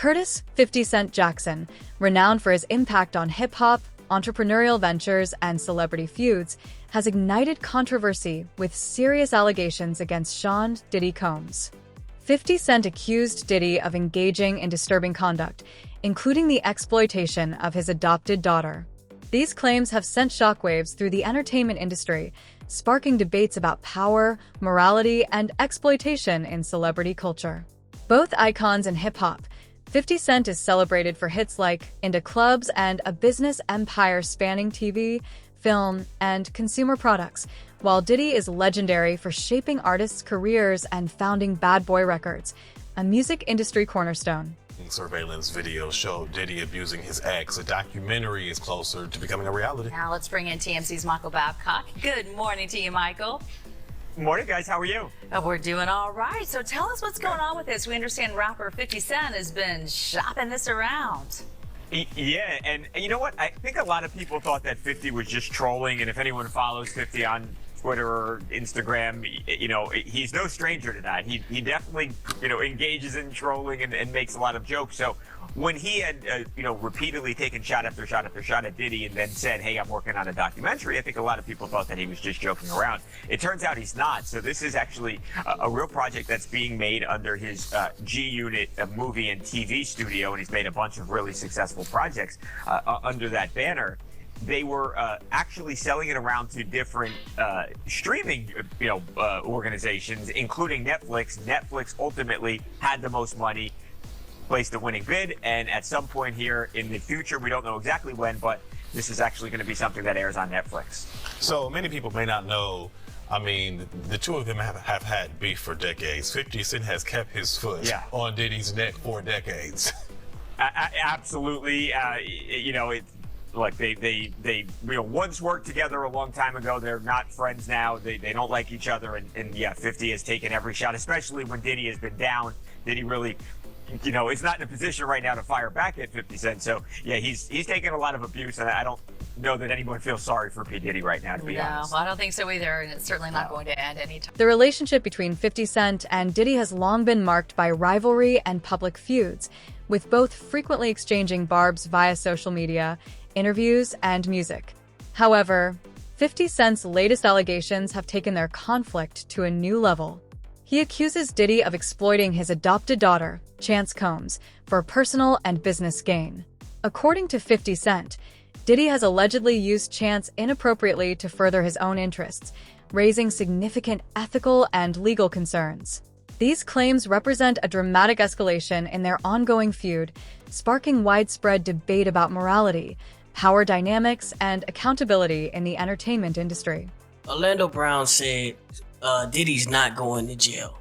Curtis 50 Cent Jackson, renowned for his impact on hip-hop, entrepreneurial ventures, and celebrity feuds, has ignited controversy with serious allegations against Sean Diddy Combs. 50 Cent accused Diddy of engaging in disturbing conduct, including the exploitation of his adopted daughter. These claims have sent shockwaves through the entertainment industry, sparking debates about power, morality, and exploitation in celebrity culture. Both icons in hip-hop, 50 Cent is celebrated for hits like Into Clubs and a business empire spanning TV, film, and consumer products, while Diddy is legendary for shaping artists' careers and founding Bad Boy Records, a music industry cornerstone. Surveillance video showed Diddy abusing his ex. A documentary is closer to becoming a reality. Now let's bring in TMC's Michael Babcock. Good morning to you, Michael. Morning, guys. How are you? We're doing all right. So tell us what's going on with this. We understand rapper 50 Cent has been shopping this around. Yeah, and you know what? I think a lot of people thought that 50 was just trolling, and if anyone follows 50 on Twitter or Instagram, you know, he's no stranger to that. He definitely, you know, engages in trolling and makes a lot of jokes. So when he had, you know, repeatedly taken shot after shot after shot at Diddy and then said, hey, I'm working on a documentary, I think a lot of people thought that he was just joking around. It turns out he's not. So this is actually a real project that's being made under his G-Unit movie and TV studio, and he's made a bunch of really successful projects under that banner. They were actually selling it around to different streaming, organizations, including Netflix. Netflix ultimately had the most money, placed the winning bid, and at some point here in the future, we don't know exactly when, but this is actually going to be something that airs on Netflix. So many people may not know, I mean, the two of them have had beef for decades. 50 Cent has kept his foot on Diddy's neck for decades. Absolutely. Like they once worked together a long time ago. They're not friends now. They don't like each other. And 50 has taken every shot, especially when Diddy has been down. Diddy really, is not in a position right now to fire back at 50 Cent. So yeah, he's taken a lot of abuse, and I don't know that anyone feels sorry for P. Diddy right now, to be honest. No, I don't think so either, and it's certainly not going to end anytime. The relationship between 50 Cent and Diddy has long been marked by rivalry and public feuds, with both frequently exchanging barbs via social media, interviews, and music. However, 50 Cent's latest allegations have taken their conflict to a new level. He accuses Diddy of exploiting his adopted daughter, Chance Combs, for personal and business gain. According to 50 Cent, Diddy has allegedly used Chance inappropriately to further his own interests, raising significant ethical and legal concerns. These claims represent a dramatic escalation in their ongoing feud, sparking widespread debate about morality, power dynamics, and accountability in the entertainment industry. Orlando Brown said Diddy's not going to jail.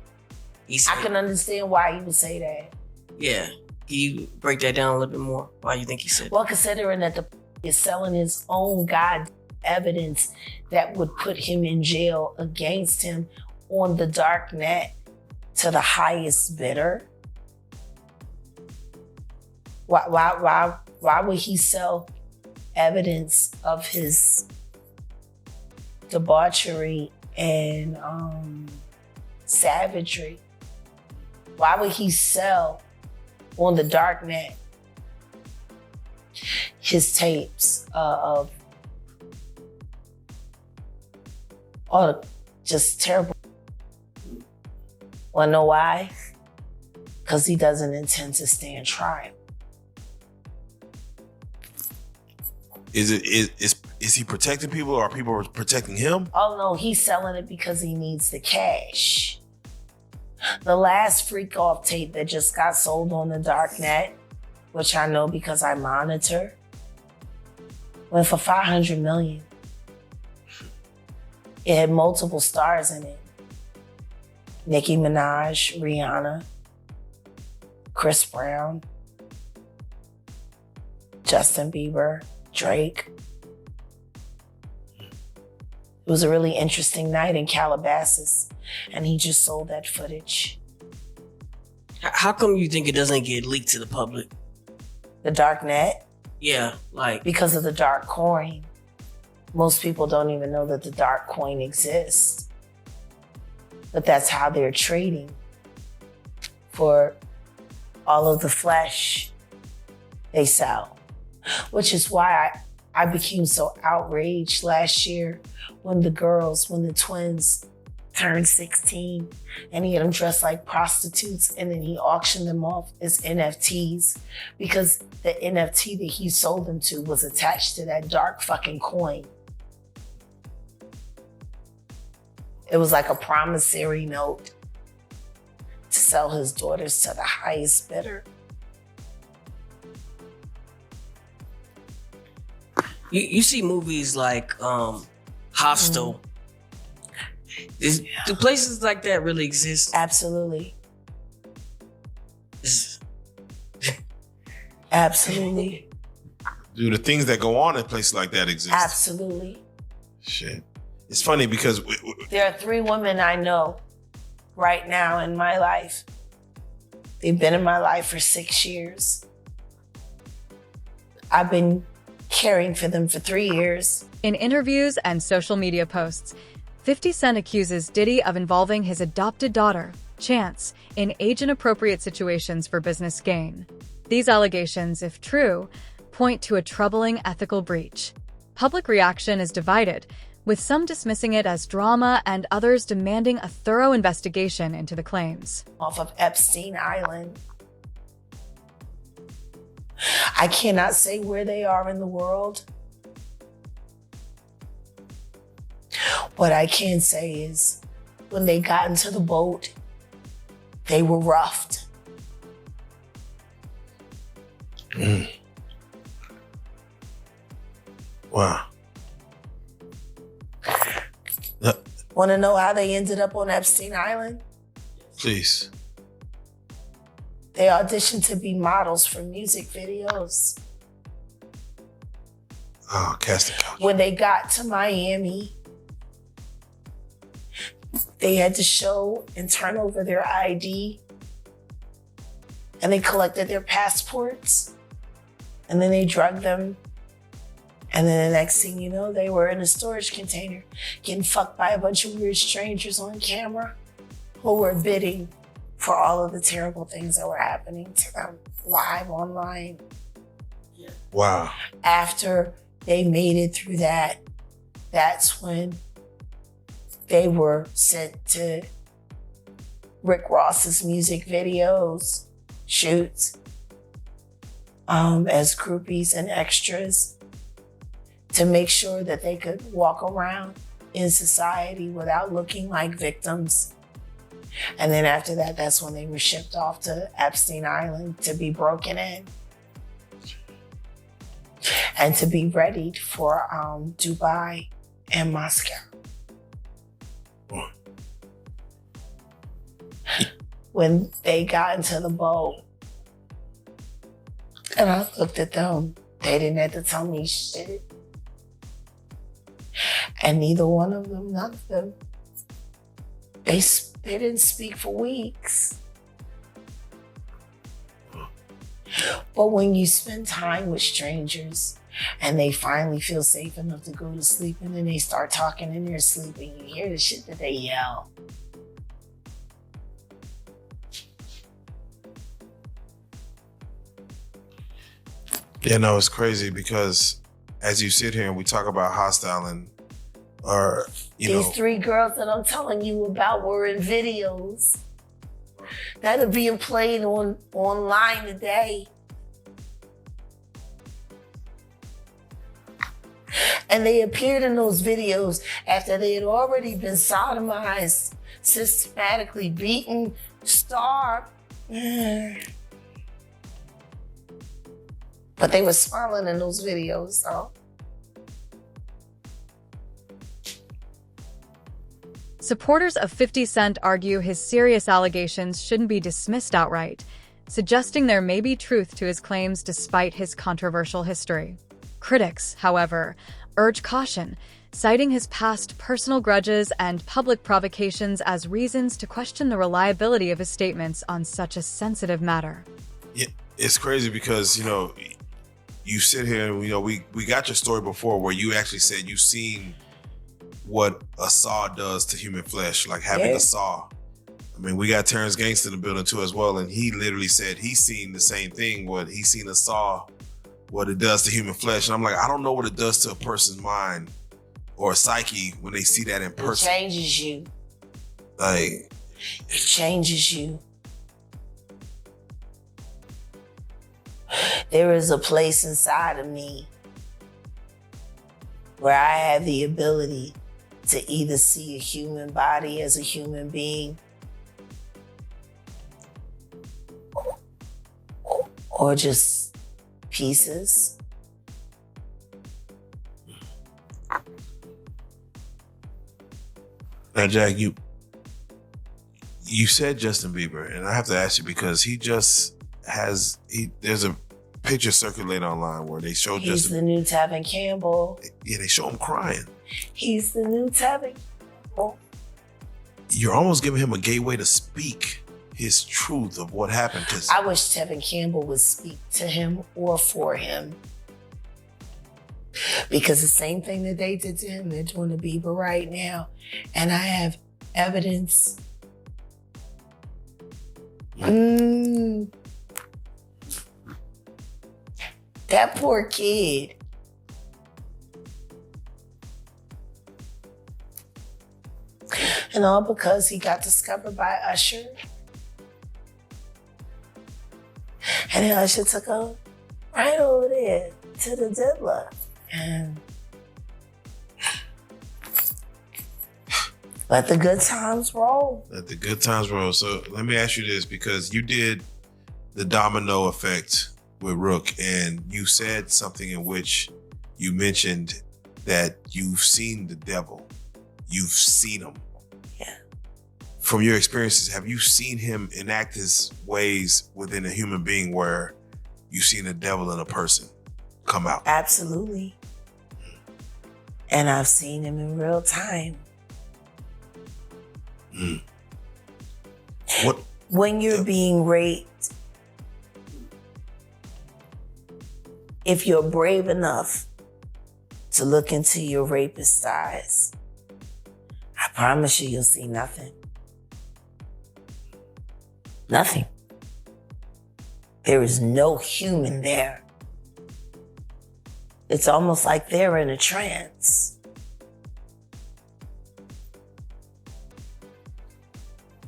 He said, I can understand why he would say that. Yeah. Can you break that down a little bit more? Why you think he said that? Well, considering that the is selling his own evidence that would put him in jail against him on the dark net to the highest bidder. Why would he sell evidence of his debauchery and savagery? Why would he sell on the dark net his tapes of all just terrible? Wanna know why? Because he doesn't intend to stand trial. Is he protecting people, or are people protecting him? Oh no, he's selling it because he needs the cash. The last freak off tape that just got sold on the dark net, which I know because I monitor, went for $500 million. It had multiple stars in it. Nicki Minaj, Rihanna, Chris Brown, Justin Bieber, Drake. It was a really interesting night in Calabasas, and he just sold that footage. How come you think it doesn't get leaked to the public? The dark net? Yeah, like... Because of the dark coin. Most people don't even know that the dark coin exists. But that's how they're trading for all of the flesh they sell, which is why I became so outraged last year when the twins turned 16 and he had them dressed like prostitutes and then he auctioned them off as NFTs because the NFT that he sold them to was attached to that dark fucking coin. It was like a promissory note to sell his daughters to the highest bidder. You see movies like Hostel. Do places like that really exist? Absolutely. Absolutely. Do the things that go on in places like that exist? Absolutely. Shit. It's funny because there are 3 women I know right now in my life. They've been in my life for 6 years. I've been caring for them for 3 years. In interviews and social media posts, 50 Cent accuses Diddy of involving his adopted daughter, Chance, in age-inappropriate situations for business gain. These allegations, if true, point to a troubling ethical breach. Public reaction is divided, with some dismissing it as drama and others demanding a thorough investigation into the claims. Off of Epstein Island. I cannot say where they are in the world. What I can say is when they got into the boat, they were roughed. Wow. Want to know how they ended up on Epstein Island? Please. They auditioned to be models for music videos. Oh, casting couch. When they got to Miami, they had to show and turn over their ID. And they collected their passports. And then they drugged them. And then the next thing you know, they were in a storage container getting fucked by a bunch of weird strangers on camera who were bidding for all of the terrible things that were happening to them live online. Wow. After they made it through that, that's when they were sent to Rick Ross's music videos, shoots, as groupies and extras to make sure that they could walk around in society without looking like victims. And then after that, that's when they were shipped off to Epstein Island to be broken in and to be readied for Dubai and Moscow. When they got into the boat and I looked at them, they didn't have to tell me shit. And neither one of them, none of them, they didn't speak for weeks. But when you spend time with strangers and they finally feel safe enough to go to sleep and then they start talking in their sleep and you hear the shit that they yell. Yeah, no, it's crazy because as you sit here and we talk about hostile and These 3 girls that I'm telling you about were in videos that are being played online today. And they appeared in those videos after they had already been sodomized, systematically beaten, starved. But they were smiling in those videos, so. Supporters of 50 Cent argue his serious allegations shouldn't be dismissed outright, suggesting there may be truth to his claims despite his controversial history. Critics, however, urge caution, citing his past personal grudges and public provocations as reasons to question the reliability of his statements on such a sensitive matter. Yeah, it's crazy because, you sit here and, we got your story before where you actually said you've seen what a saw does to human flesh, like having a saw. I mean, we got Terrence Gangster in the building too as well, and he literally said he's seen the same thing. What he's seen a saw, what it does to human flesh, and I'm like, I don't know what it does to a person's mind or a psyche when they see that in person. It changes you. Like, it changes you. There is a place inside of me where I have the ability to either see a human body as a human being or just pieces. Now, Jack, you said Justin Bieber, and I have to ask you because there's a picture circulating online where they show He's Justin. the new Tevin Campbell. Yeah, they show him crying. He's the new Tevin Campbell. You're almost giving him a gateway to speak his truth of what happened. I wish Tevin Campbell would speak to him or for him. Because the same thing that they did to him, they're doing to Bieber right now. And I have evidence. That poor kid. And all because he got discovered by Usher. And then Usher took him right over there to the diddler. And let the good times roll. Let the good times roll. So let me ask you this, because you did the domino effect with Rook, and you said something in which you mentioned that you've seen the devil. You've seen him. Yeah. From your experiences, have you seen him enact his ways within a human being where you've seen the devil in a person come out? Absolutely. And I've seen him in real time. What? When you're being raped, if you're brave enough to look into your rapist's eyes, I promise you'll see nothing. Nothing. There is no human there. It's almost like they're in a trance.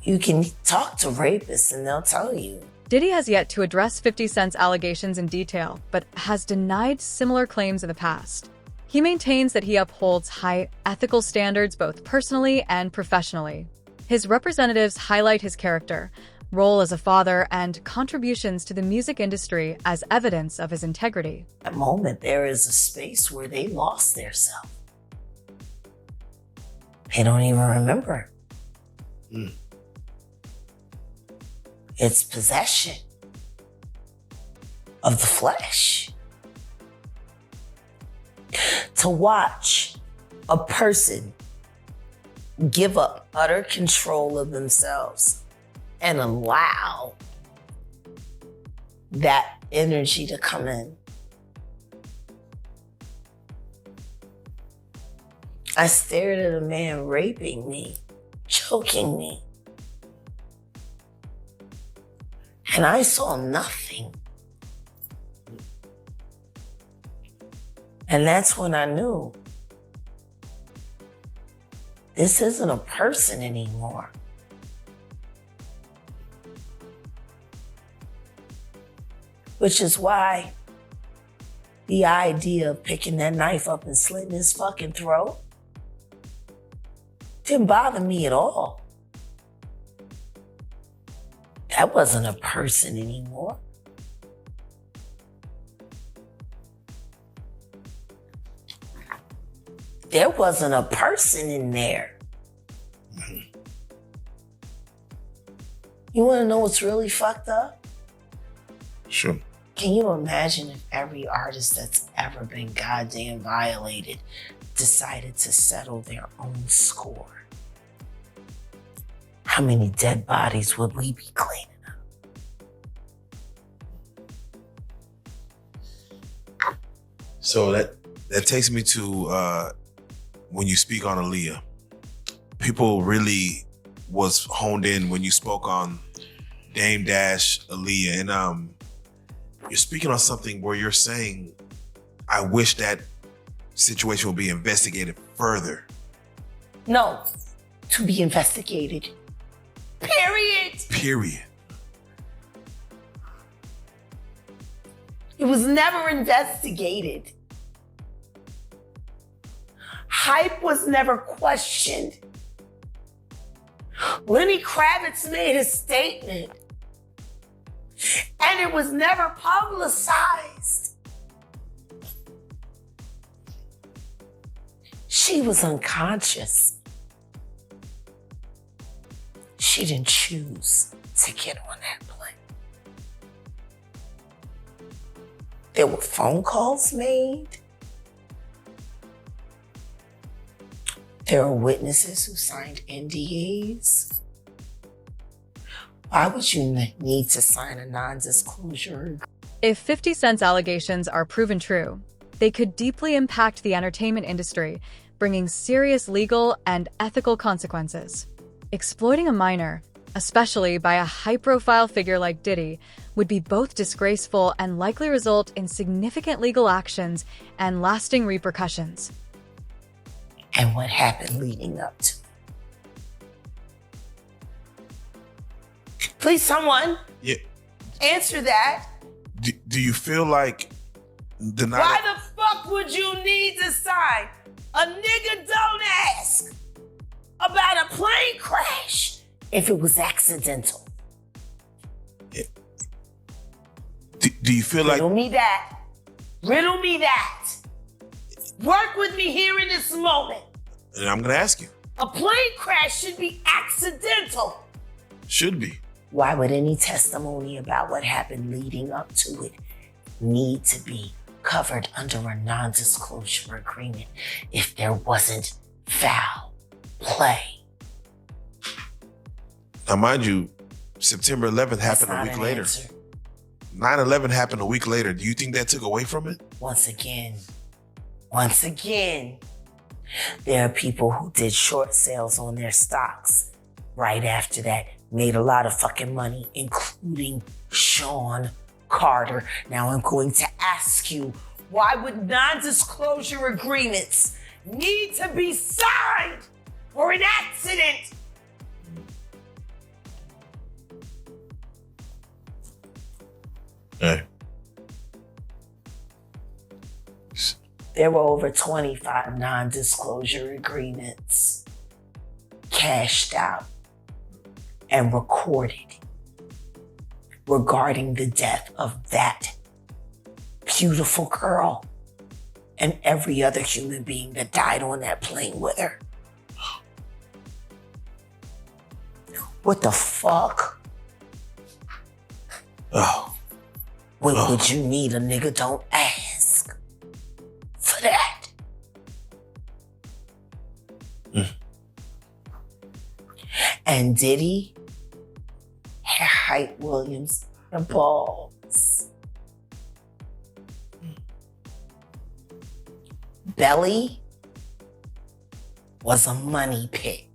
You can talk to rapists and they'll tell you. Diddy has yet to address 50 Cent's allegations in detail, but has denied similar claims in the past. He maintains that he upholds high ethical standards both personally and professionally. His representatives highlight his character, role as a father, and contributions to the music industry as evidence of his integrity. At the moment, there is a space where they lost their self. They don't even remember. It's possession of the flesh. To watch a person give up utter control of themselves and allow that energy to come in. I stared at a man raping me, choking me. And I saw nothing. And that's when I knew this isn't a person anymore. Which is why the idea of picking that knife up and slitting his fucking throat didn't bother me at all. That wasn't a person anymore. There wasn't a person in there. You want to know what's really fucked up? Sure. Can you imagine if every artist that's ever been goddamn violated decided to settle their own score? How many dead bodies would we be cleaning up? So that takes me to when you speak on Aaliyah. People really was honed in when you spoke on Dame Dash, Aaliyah, and you're speaking on something where you're saying, I wish that situation will be investigated further. No, to be investigated. Period. Period. It was never investigated. Hype was never questioned. Lenny Kravitz made a statement, and it was never publicized. She was unconscious. She didn't choose to get on that plane. There were phone calls made. There are witnesses who signed NDAs. Why would you need to sign a non-disclosure? If 50 Cent's allegations are proven true, they could deeply impact the entertainment industry, bringing serious legal and ethical consequences. Exploiting a minor, especially by a high-profile figure like Diddy, would be both disgraceful and likely result in significant legal actions and lasting repercussions. And what happened leading up to it? Please, someone answer that. Do you feel like why the fuck would you need to sign? A nigga don't ask about a plane crash if it was accidental. Do you feel like... Riddle me that. Riddle me that. Work with me here in this moment. And I'm going to ask you. A plane crash should be accidental. Should be. Why would any testimony about what happened leading up to it need to be covered under a non-disclosure agreement if there wasn't foul play? Now, mind you, September 11th happened a week later. 9/11 happened a week later. Do you think that took away from it? Once again, there are people who did short sales on their stocks right after that, made a lot of fucking money, including Sean Carter. Now I'm going to ask you, why would non-disclosure agreements need to be signed for an accident? Hey. There were over 25 non-disclosure agreements cashed out and recorded regarding the death of that beautiful girl and every other human being that died on that plane with her. What the fuck? Would you need a nigga don't ask for that? And Diddy had Hype Williams and balls. Belly was a money pit.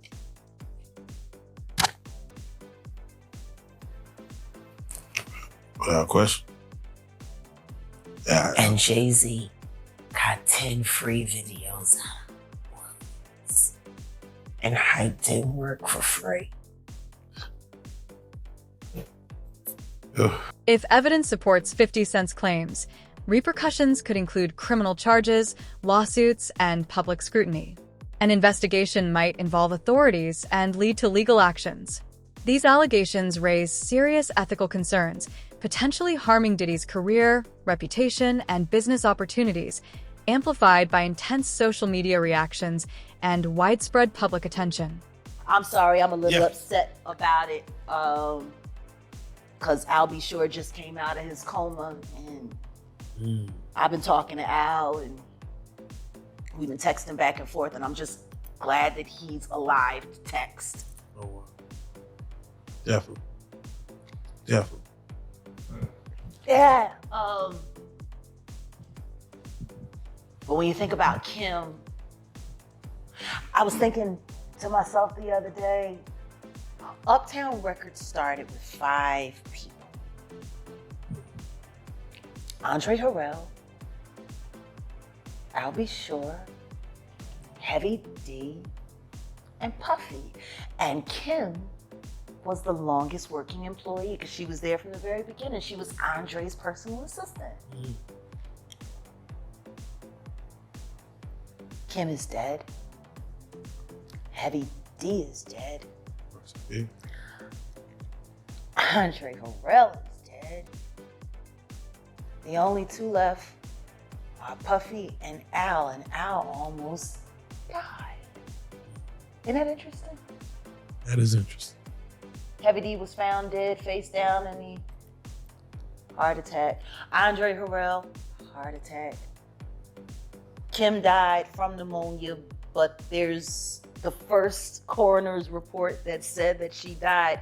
Without question. Yeah. And Jay-Z got 10 free videos out of it. And Hype didn't work for free. If evidence supports 50 Cent's claims, repercussions could include criminal charges, lawsuits, and public scrutiny. An investigation might involve authorities and lead to legal actions. These allegations raise serious ethical concerns, potentially harming Diddy's career, reputation, and business opportunities, amplified by intense social media reactions and widespread public attention. I'm sorry, I'm a little upset about it, because Al B. Sure just came out of his coma, and I've been talking to Al, and we've been texting back and forth, and I'm just glad that he's alive to text. Oh, wow. Definitely. Definitely. Yeah. But when you think about Kim, I was thinking to myself the other day, Uptown Records started with 5 people. Andre Harrell, I'll Be Sure, Heavy D, and Puffy. And Kim was the longest working employee because she was there from the very beginning. She was Andre's personal assistant. Kim is dead. Heavy D is dead. Yeah. Andre Harrell is dead. The only 2 left are Puffy and Al almost died. Isn't that interesting? That is interesting. Heavy D was found dead, face down in the heart attack. Andre Harrell, heart attack. Kim died from pneumonia, but there's the first coroner's report that said that she died.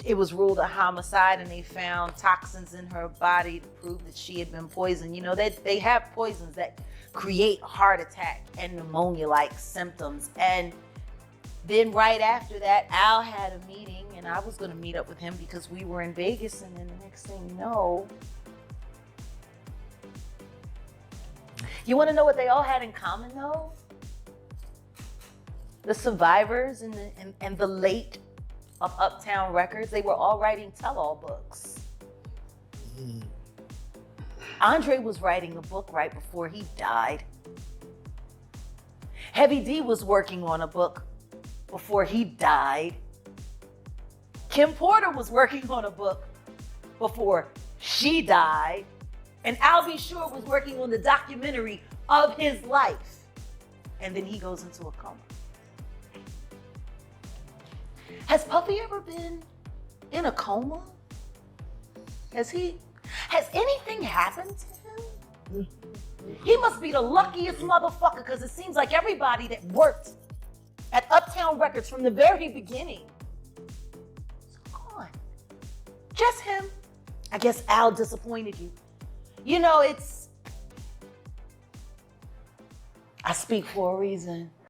It was ruled a homicide, and they found toxins in her body to prove that she had been poisoned. You know, they have poisons that create heart attack and pneumonia-like symptoms. And then right after that, Al had a meeting, and I was going to meet up with him because we were in Vegas, and then the next thing you know, you want to know what they all had in common, though? The survivors and the late of Uptown Records, they were all writing tell-all books. Andre was writing a book right before he died. Heavy D was working on a book before he died. Kim Porter was working on a book before she died. And Al B. Sure was working on the documentary of his life. And then he goes into a coma. Has Puffy ever been in a coma? Has anything happened to him? He must be the luckiest motherfucker, because it seems like everybody that worked at Uptown Records from the very beginning is gone. Just him. I guess Al disappointed you. You know, I speak for a reason.